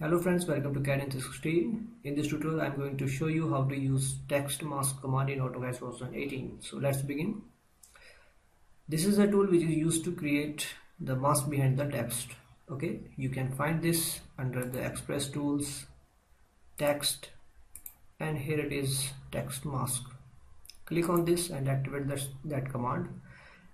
Hello friends, welcome to CAD 360. In this tutorial, I'm going to show you how to use TextMask command in AutoCAD version 18. So let's begin. This is a tool which is used to create the mask behind the text. Okay, you can find this under the Express Tools, Text, and here it is TextMask. Click on this and activate that command,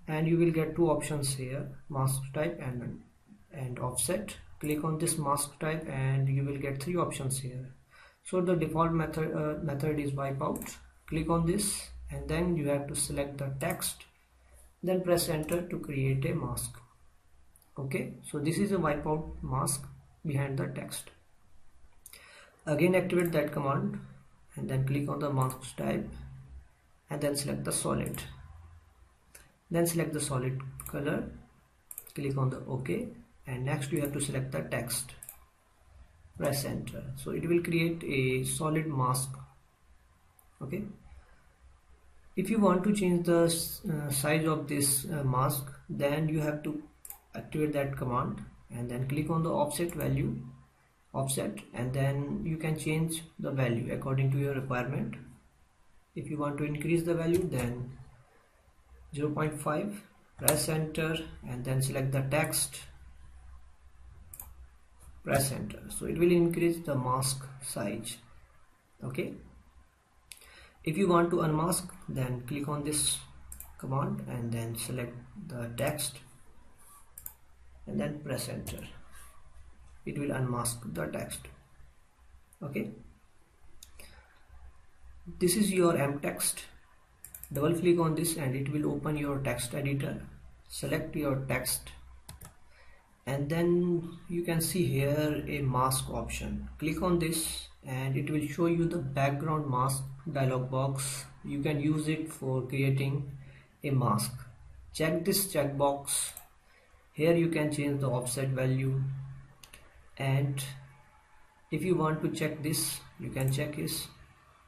and you will get two options here: mask type and offset. Click on this mask type and you will get three options here. So the default method is wipeout. Click on this and then you have to select the text, then press enter to create a mask. Okay, so this is a wipeout mask behind the text. Again activate that command and then click on the mask type and then select the solid, then select the solid color, click on the OK, and next you have to select the text, press enter. So it will create a solid mask. Okay, if you want to change the size of this mask, then you have to activate that command and then click on the offset, and then you can change the value according to your requirement. If you want to increase the value, then 0.5, press enter and then select the text, press enter. So it will increase the mask size. Okay, if you want to unmask, then click on this command and then select the text and then press enter. It will unmask the text. Okay, this is your text. Double click on this and it will open your text editor. Select your text and then you can see here a mask option. Click on this and it will show you the background mask dialog box. You can use it for creating a mask. Check this checkbox. Here you can change the offset value, and if you want to check this, you can check this.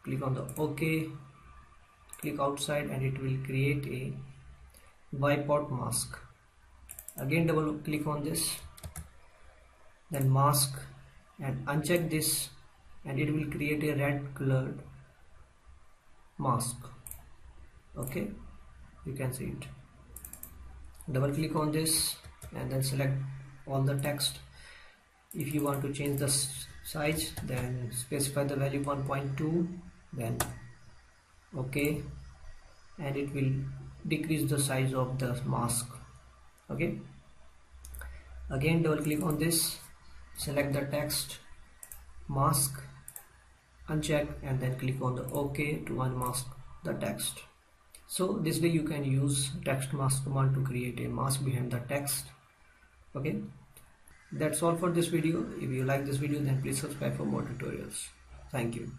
Click on the OK, click outside and it will create a wipeout mask. Again double click on this, then mask, and uncheck this and it will create a red colored mask. Okay, you can see it. Double click on this and then select all the text. If you want to change the size, then specify the value 1.2, then OK, and it will decrease the size of the mask. Okay, again double click on this, select the text, mask, uncheck and then click on the OK to unmask the text. So this way you can use TextMask command to create a mask behind the text. Okay, that's all for this video. If you like this video, then please subscribe for more tutorials. Thank you.